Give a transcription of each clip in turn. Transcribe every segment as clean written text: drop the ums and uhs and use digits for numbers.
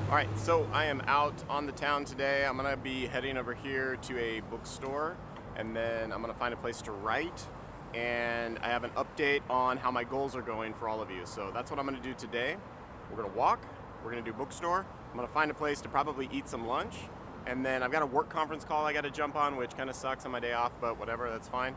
Alright, so I am out on the town today. I'm gonna be heading over here to a bookstore, and then I'm gonna find a place to write, and I have an update on how my goals are going for all of you. So that's what I'm gonna do today. We're gonna walk, we're gonna do bookstore, I'm gonna find a place to probably eat some lunch, and then I've got a work conference call I gotta jump on, which kind of sucks on my day off, but whatever, that's fine.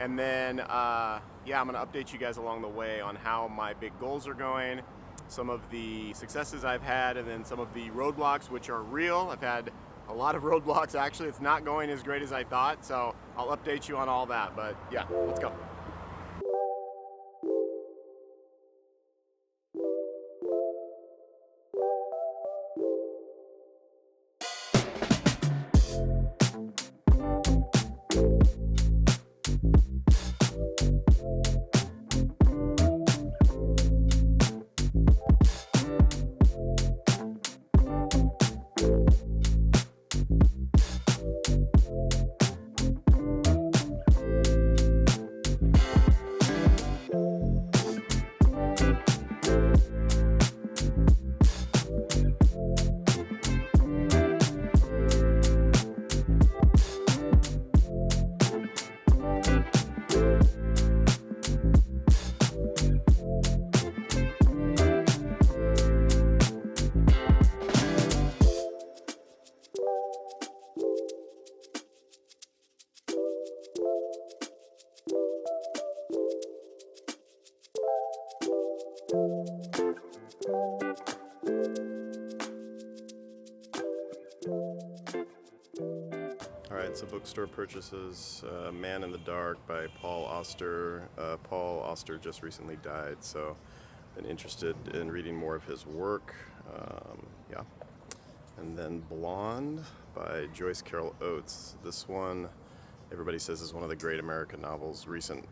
And then, yeah, I'm gonna update you guys along the way on how my big goals are going, some of the successes I've had, and then some of the roadblocks, which are real. I've had a lot of roadblocks, actually. It's not going as great as I thought, so I'll update you on all that. But yeah, let's go. Alright, so bookstore purchases, Man in the Dark by Paul Auster. Paul Auster just recently died, so been interested in reading more of his work. Yeah. And then Blonde by Joyce Carol Oates. This one, everybody says, is one of the great American novels, recent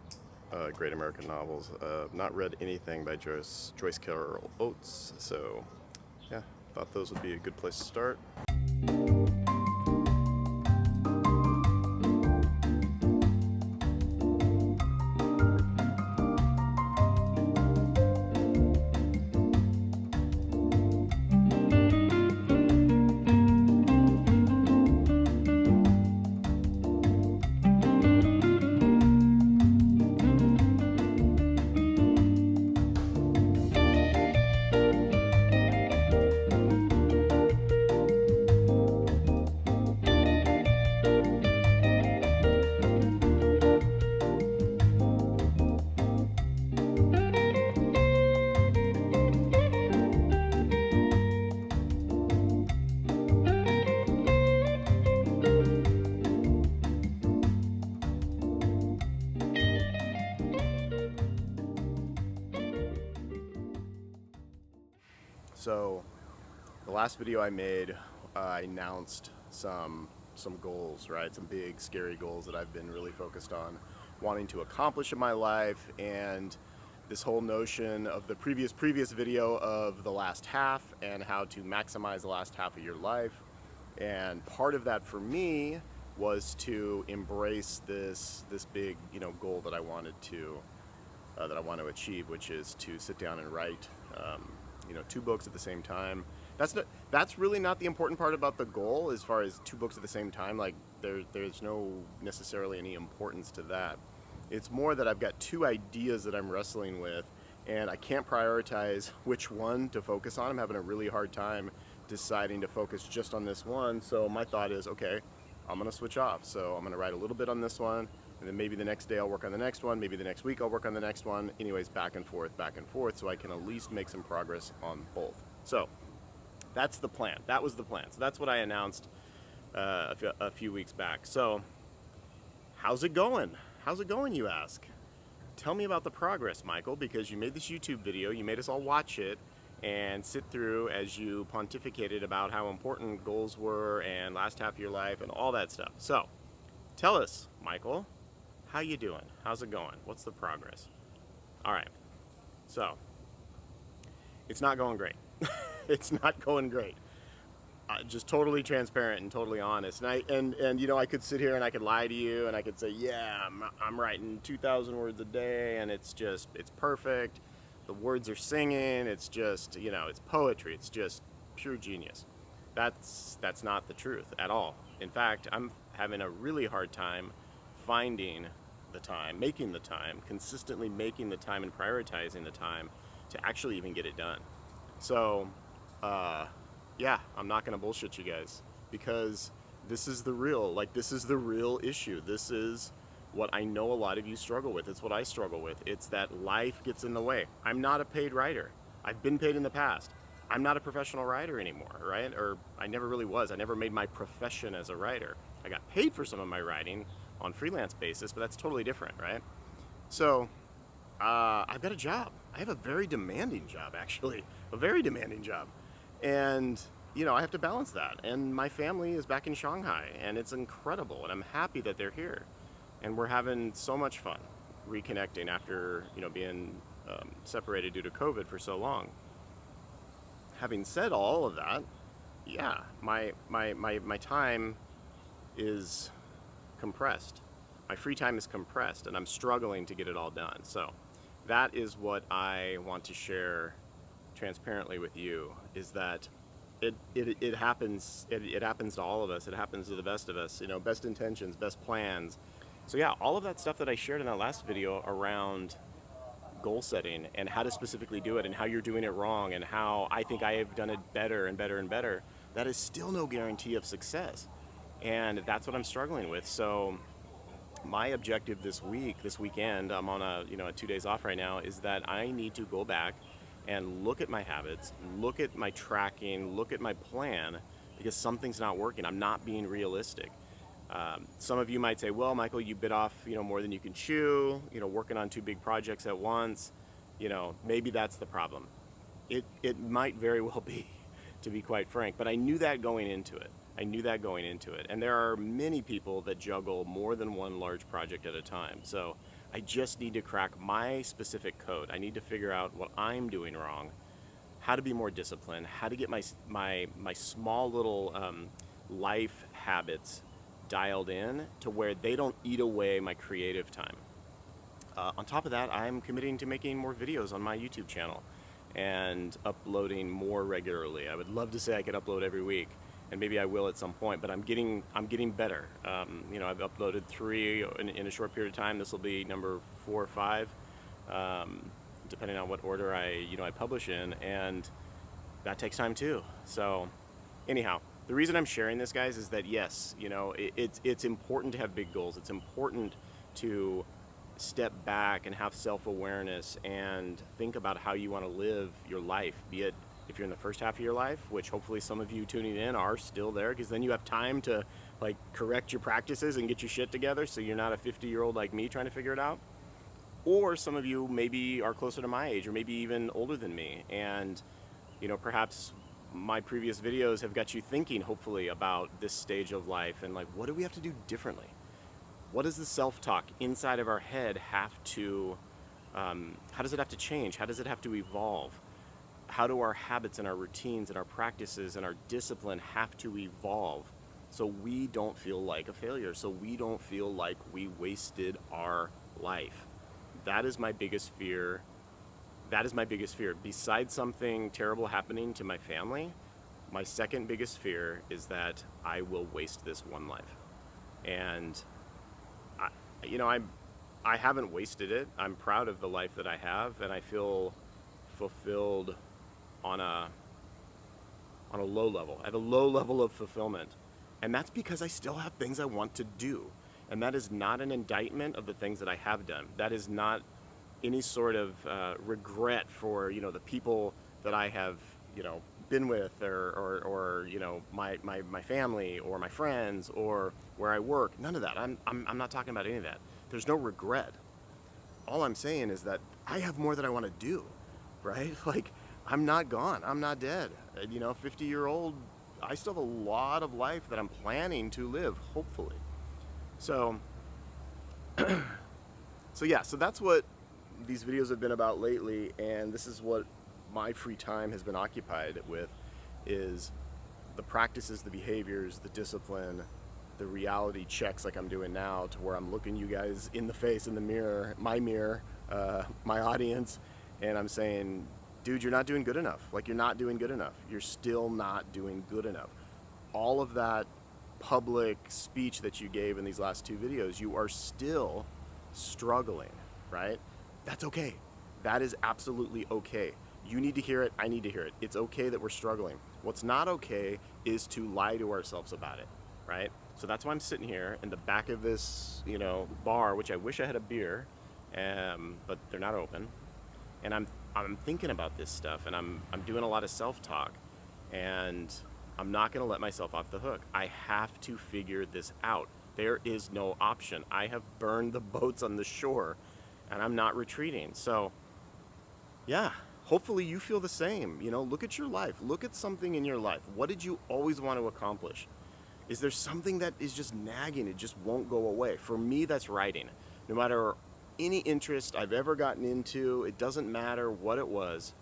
great American novels. Not read anything by Joyce Carol Oates, so yeah, thought those would be a good place to start. So the last video I made, I announced some goals, right? Some big, scary goals that I've been really focused on wanting to accomplish in my life, and this whole notion of the previous video of the last half and how to maximize the last half of your life. And part of that for me was to embrace this big, goal that I wanted to achieve, which is to sit down and write 2 books at the same time. That's really not the important part about the goal, as far as 2 books at the same time. Like there's no necessarily any importance to that. It's more that I've got 2 ideas that I'm wrestling with, and I can't prioritize which one to focus on. I'm having a really hard time deciding to focus just on this one. So my thought is, okay, I'm gonna switch off. So I'm gonna write a little bit on this one, and then maybe the next day I'll work on the next one, maybe the next week I'll work on the next one. Anyways, back and forth, so I can at least make some progress on both. So that's the plan. That was the plan. So that's what I announced a few weeks back. So how's it going? How's it going, you ask? Tell me about the progress, Michael, because you made this YouTube video, you made us all watch it and sit through as you pontificated about how important goals were and last half of your life and all that stuff. So tell us, Michael, how you doing? How's it going? What's the progress? All right. So it's not going great. It's not going great. Just totally transparent and totally honest. And I could sit here and I could lie to you and I could say, yeah, I'm writing 2,000 words a day and it's perfect. The words are singing. It's just, it's poetry. It's just pure genius. That's not the truth at all. In fact, I'm having a really hard time finding the time, making the time, consistently making the time and prioritizing the time to actually even get it done. So, yeah, I'm not gonna bullshit you guys, because this is the real issue. This is what I know a lot of you struggle with. It's what I struggle with. It's that life gets in the way. I'm not a paid writer. I've been paid in the past. I'm not a professional writer anymore, right? Or I never really was. I never made my profession as a writer. I got paid for some of my writing on freelance basis, but that's totally different, right? So, I've got a job. I have a very demanding job, actually, a very demanding job. And, I have to balance that. And my family is back in Shanghai, and it's incredible. And I'm happy that they're here. And we're having so much fun reconnecting after, being separated due to COVID for so long. Having said all of that, yeah, my time is compressed. My free time is compressed, and I'm struggling to get it all done. So that is what I want to share transparently with you, is that it happens to all of us. It happens to the best of us, best intentions, best plans. So yeah, all of that stuff that I shared in that last video around goal setting and how to specifically do it and how you're doing it wrong and how I think I have done it better and better and better, that is still no guarantee of success. And that's what I'm struggling with. So my objective this weekend, I'm on a 2 days off right now, is that I need to go back and look at my habits, look at my tracking, look at my plan, because something's not working. I'm not being realistic. Some of you might say, well, Michael, you bit off, more than you can chew, working on 2 big projects at once, maybe that's the problem. It might very well be, to be quite frank, but I knew that going into it. And there are many people that juggle more than one large project at a time. So I just need to crack my specific code. I need to figure out what I'm doing wrong, how to be more disciplined, how to get my small little life habits dialed in to where they don't eat away my creative time. On top of that, I'm committing to making more videos on my YouTube channel and uploading more regularly. I would love to say I could upload every week, and maybe I will at some point, but I'm getting better. I've uploaded 3 in a short period of time. This will be number 4 or 5, depending on what order I publish in, and that takes time too. So anyhow, the reason I'm sharing this, guys, is that yes, it's important to have big goals. It's important to step back and have self-awareness and think about how you want to live your life, be it if you're in the first half of your life, which hopefully some of you tuning in are still there, because then you have time to correct your practices and get your shit together so you're not a 50-year-old like me trying to figure it out. Or some of you maybe are closer to my age or maybe even older than me, and perhaps my previous videos have got you thinking, hopefully, about this stage of life and what do we have to do differently? What does the self-talk inside of our head have to, how does it have to change? How does it have to evolve? How do our habits and our routines and our practices and our discipline have to evolve so we don't feel like a failure, so we don't feel like we wasted our life? That is my biggest fear. Besides something terrible happening to my family, my second biggest fear is that I will waste this one life. And I haven't wasted it. I'm proud of the life that I have, and I feel fulfilled on a low level. I have a low level of fulfillment, and that's because I still have things I want to do. And that is not an indictment of the things that I have done. That is not any sort of regret for the people that I have been with, or my family or my friends or where I work. None of that. I'm not talking about any of that. There's no regret. All I'm saying is that I have more that I want to do, right? I'm not gone. I'm not dead. 50-year-old, I still have a lot of life that I'm planning to live, hopefully. So so that's what these videos have been about lately, and this is what my free time has been occupied with, is the practices, the behaviors, the discipline, the reality checks like I'm doing now, to where I'm looking you guys in the face, in the mirror, my audience, and I'm saying, dude, you're not doing good enough. Like, you're not doing good enough. You're still not doing good enough. All of that public speech that you gave in these last 2 videos, you are still struggling, right? That's okay. That is absolutely okay. You need to hear it. I need to hear it. It's okay that we're struggling. What's not okay is to lie to ourselves about it, right? So that's why I'm sitting here in the back of this, bar, which I wish I had a beer, but they're not open. And I'm thinking about this stuff, and I'm doing a lot of self-talk, and I'm not going to let myself off the hook. I have to figure this out. There is no option. I have burned the boats on the shore, and I'm not retreating. So, yeah, hopefully you feel the same. Look at your life. Look at something in your life. What did you always want to accomplish? Is there something that is just nagging? It just won't go away. For me, that's writing. No matter any interest I've ever gotten into, it doesn't matter what it was,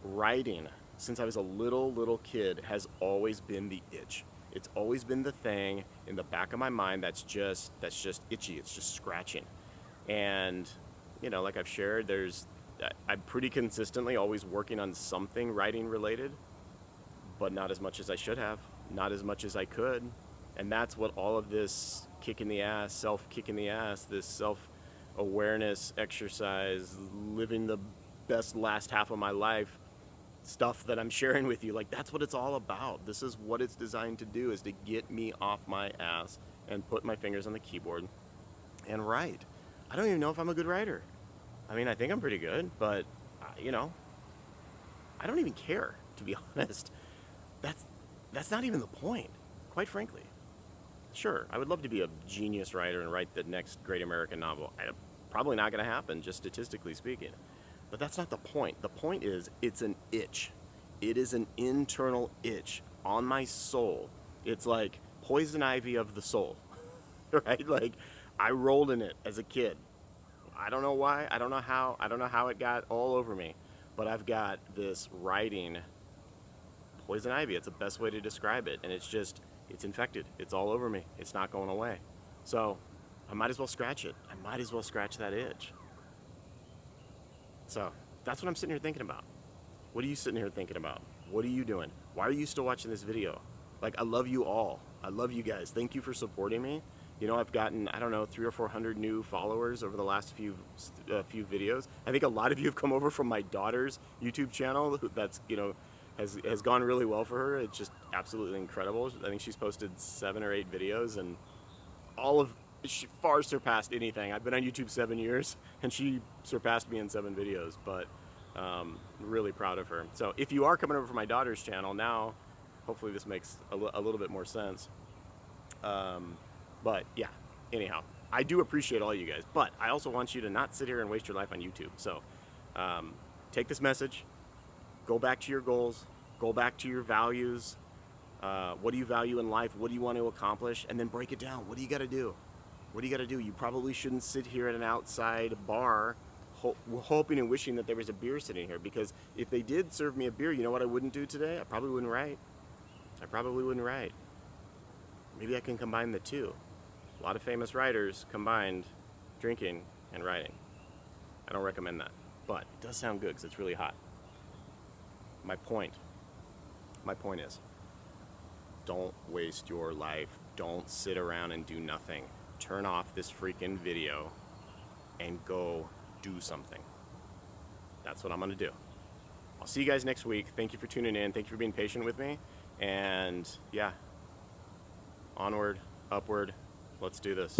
writing since I was a little kid has always been the itch. It's always been the thing in the back of my mind that's just itchy. It's just scratching. And like I've shared, I'm pretty consistently always working on something writing related, but not as much as I should have, not as much as I could. And that's what all of this kick in the ass, self-kick in the ass, this self-awareness exercise, living the best last half of my life stuff that I'm sharing with you, like, that's what it's all about. This is what it's designed to do, is to get me off my ass and put my fingers on the keyboard and write. I don't even know if I'm a good writer. I mean, I think I'm pretty good, but I don't even care, to be honest. That's not even the point, quite frankly. Sure, I would love to be a genius writer and write the next great American novel. Probably not going to happen, just statistically speaking. But that's not the point. The point is, it's an itch. It is an internal itch on my soul. It's like poison ivy of the soul, right? Like, I rolled in it as a kid. I don't know why. I don't know how it got all over me. But I've got this writing poison ivy. It's the best way to describe it. And it's infected. It's all over me. It's not going away. So I might as well scratch it. I might as well scratch that itch. So that's what I'm sitting here thinking about. What are you sitting here thinking about? What are you doing? Why are you still watching this video? Like, I love you all. I love you guys. Thank you for supporting me. I've gotten, 300 or 400 new followers over the last few videos. I think a lot of you have come over from my daughter's YouTube channel. That's, has gone really well for her. It's just absolutely incredible. I think she's posted 7 or 8 videos, and she far surpassed anything. I've been on YouTube 7 years, and she surpassed me in 7 videos, but really proud of her. So if you are coming over from my daughter's channel now, hopefully this makes a little bit more sense. But yeah, anyhow, I do appreciate all you guys, but I also want you to not sit here and waste your life on YouTube. So take this message, go back to your goals, go back to your values. What do you value in life? What do you want to accomplish? And then break it down. What do you got to do? What do you got to do? You probably shouldn't sit here at an outside bar hoping and wishing that there was a beer sitting here, because if they did serve me a beer, you know what I wouldn't do today? I probably wouldn't write. Maybe I can combine the two. A lot of famous writers combined drinking and writing. I don't recommend that, but it does sound good because it's really hot. My point is, don't waste your life. Don't sit around and do nothing. Turn off this freaking video and go do something. That's what I'm gonna do. I'll see you guys next week. Thank you for tuning in. Thank you for being patient with me. And yeah, onward, upward. Let's do this.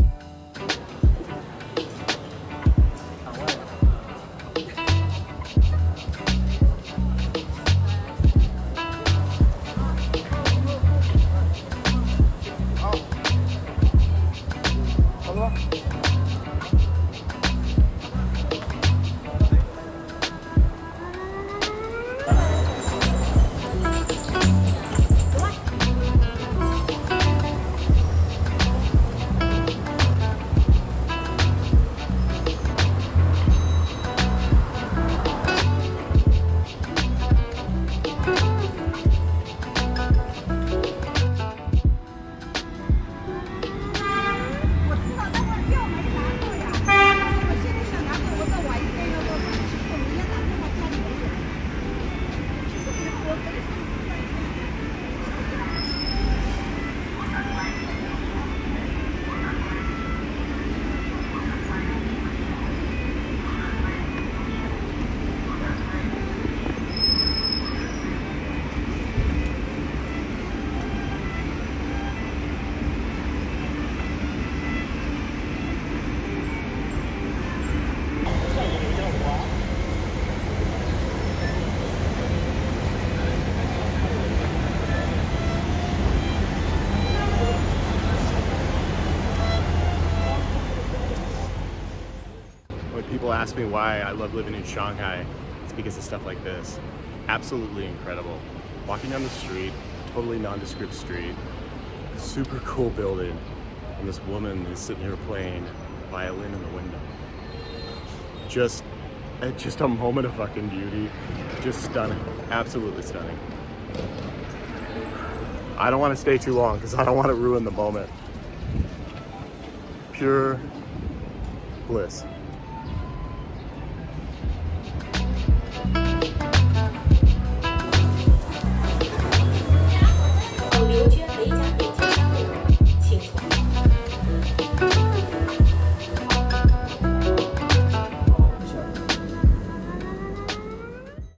people ask me why I love living in Shanghai, it's because of stuff like this. Absolutely incredible. Walking down the street, totally nondescript street, super cool building, and this woman is sitting here playing violin in the window. Just a moment of fucking beauty. Just stunning. Absolutely stunning. I don't want to stay too long because I don't want to ruin the moment. Pure bliss.